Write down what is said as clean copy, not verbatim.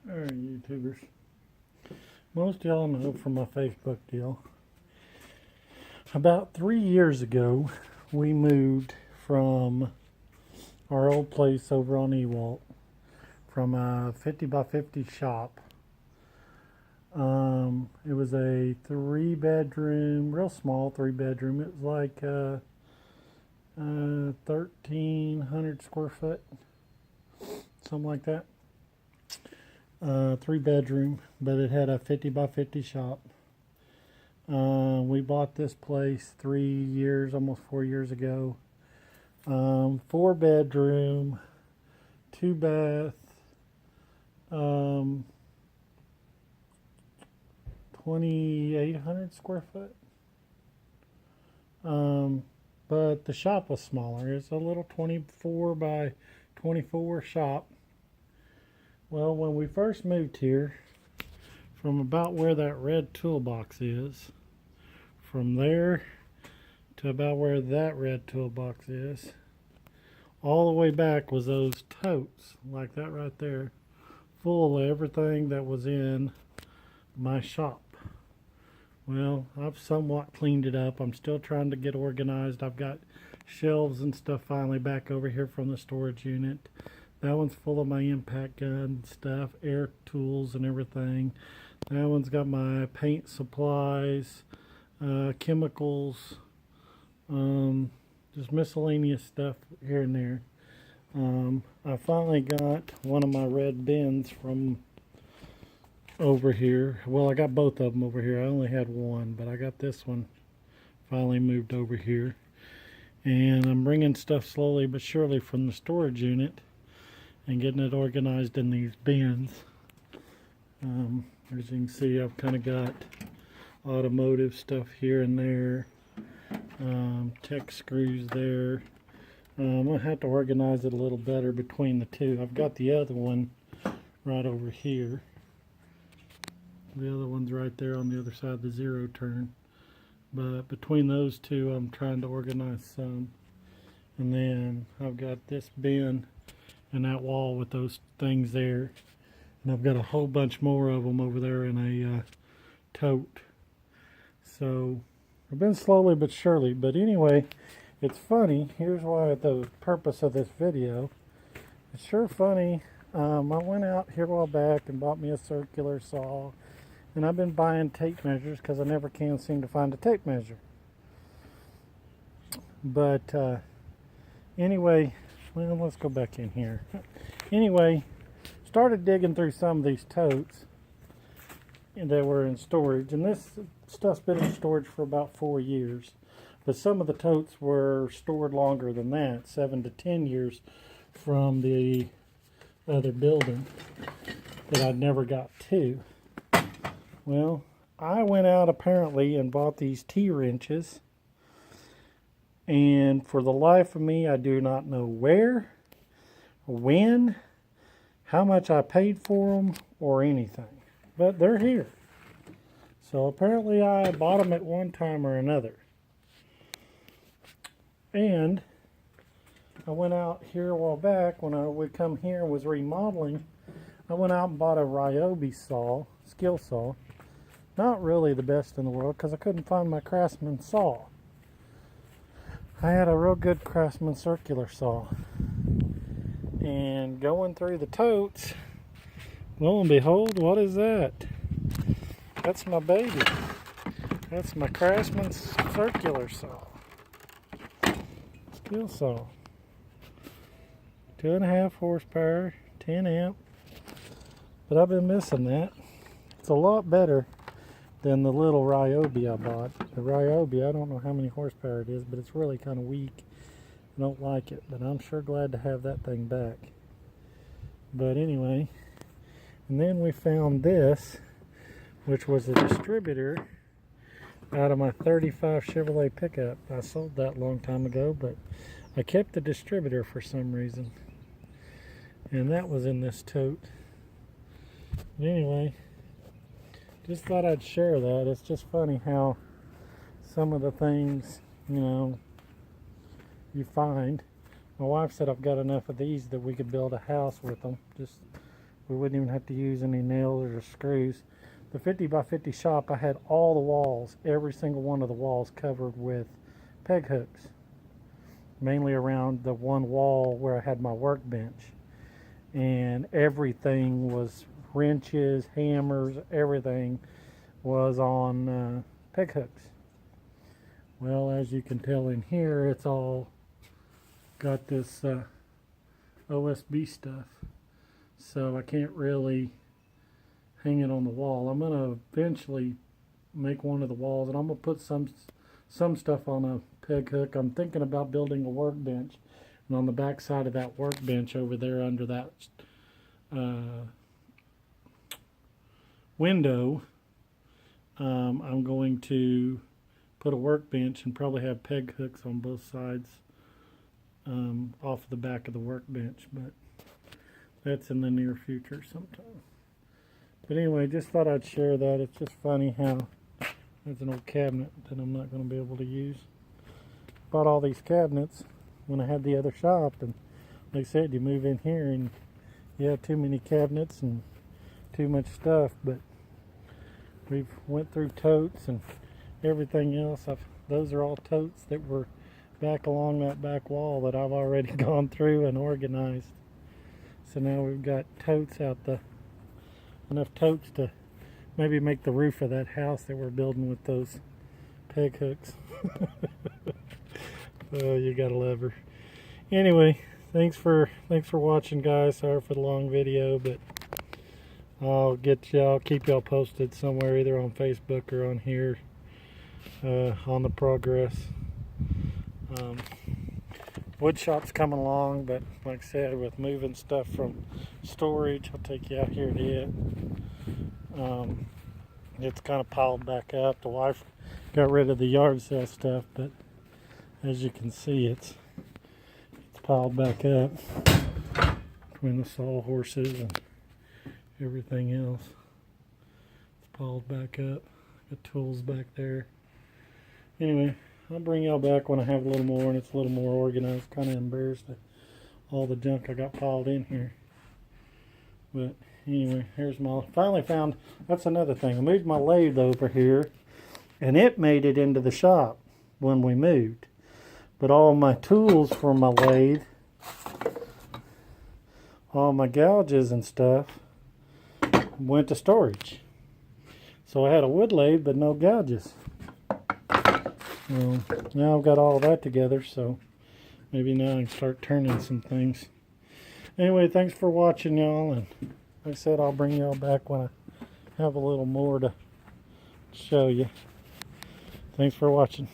Alright, YouTubers. Most of y'all know from my Facebook deal. About 3 years ago, we moved from our old place over on Ewalt from a 50 by 50 shop. It was a 3-bedroom, real small 3-bedroom. It was like 1,300 square foot, something like that. 3-bedroom, but it had a 50 by 50 shop. We bought this place 3 years, almost 4 years ago. 4-bedroom, 2-bath, 2,800 square foot. But the shop was smaller. It's a little 24 by 24 shop. Well, when we first moved here, from about where that red toolbox is, from there to about where that red toolbox is, all the way back was those totes, like that right there, full of everything that was in my shop. Well, I've somewhat cleaned it up. I'm still trying to get organized. I've got shelves and stuff finally back over here from the storage unit. That one's full of my impact gun stuff, air tools and everything. That one's got my paint supplies, chemicals, just miscellaneous stuff here and there. I finally got one of my red bins from over here. Well, I got both of them over here. I only had one, but I got this one finally moved over here. And I'm bringing stuff slowly but surely from the storage unit and getting it organized in these bins. As you can see, I've kind of got automotive stuff here and there, tech screws there. I'm going to have to organize it a little better between the two. I've got the other one right over here. The other one's right there on the other side of the zero turn. But between those two, I'm trying to organize some. And then I've got this bin and that wall with those things there. And I've got a whole bunch more of them over there in a tote. So I've been slowly but surely. But anyway, it's funny. Here's why the purpose of this video. It's sure funny. I went out here a while back and bought me a circular saw. And I've been buying tape measures because I never can seem to find a tape measure. But anyway, well, let's go back in here. Anyway, started digging through some of these totes that were in storage. And this stuff's been in storage for about 4 years. But some of the totes were stored longer than that, 7 to 10 years from the other building that I never got to. Well, I went out apparently and bought these T-wrenches, and for the life of me, I do not know where, when, how much I paid for them, or anything. But they're here. So apparently I bought them at one time or another. And I went out here a while back when I would come here and was remodeling. I went out and bought a Ryobi saw, skill saw. Not really the best in the world because I couldn't find my Craftsman saw. I had a real good Craftsman circular saw. And going through the totes, lo and behold, what is that? That's my baby. That's my Craftsman circular saw. Skill saw. 2.5 horsepower, 10 amp. But I've been missing that. It's a lot better than the little Ryobi I bought. The Ryobi, I don't know how many horsepower it is, but it's really kind of weak. I don't like it, but I'm sure glad to have that thing back. But anyway, and then we found this, which was a distributor out of my 35 Chevrolet pickup. I sold that a long time ago, but I kept the distributor for some reason. And that was in this tote. But anyway, just thought I'd share that. It's just funny how some of the things, you find. My wife said I've got enough of these that we could build a house with them. Just We wouldn't even have to use any nails or screws. The 50 by 50 shop, I had all the walls, every single one of the walls covered with peg hooks. Mainly around the one wall where I had my workbench. And everything was wrenches, hammers, everything was on peg hooks. Well, as you can tell in here, it's all got this OSB stuff. So I can't really hang it on the wall. I'm going to eventually make one of the walls, and I'm going to put some stuff on a peg hook. I'm thinking about building a workbench, and on the back side of that workbench over there under that window, I'm going to put a workbench and probably have peg hooks on both sides off the back of the workbench, but that's in the near future sometime. But anyway, just thought I'd share that. It's just funny how there's an old cabinet that I'm not going to be able to use. Bought all these cabinets when I had the other shop, and like I said, you move in here and you have too many cabinets and too much stuff, but we've went through totes and everything else. Those are all totes that were back along that back wall that I've already gone through and organized. So now we've got totes out enough totes to maybe make the roof of that house that we're building with those peg hooks. Oh, you gotta love her. Anyway, thanks for watching, guys. Sorry for the long video, but I'll keep y'all posted somewhere, either on Facebook or on here, on the progress. Wood shop's coming along, but like I said, with moving stuff from storage, I'll take you out here to it. It's kind of piled back up. The wife got rid of the yard sale stuff, but as you can see, it's piled back up between the sawhorses and everything else. It's piled back up. Got tools back there. Anyway, I'll bring y'all back when I have a little more and it's a little more organized. Kind of embarrassed at all the junk I got piled in here. But anyway, here's finally found, that's another thing. I moved my lathe over here and it made it into the shop when we moved. But all my tools for my lathe, all my gouges and stuff, went to storage. So I had a wood lathe but no gouges. Well, now I've got all that together, so maybe now I can start turning some things. Anyway, thanks for watching, y'all, and like I said, I'll bring y'all back when I have a little more to show you. Thanks for watching.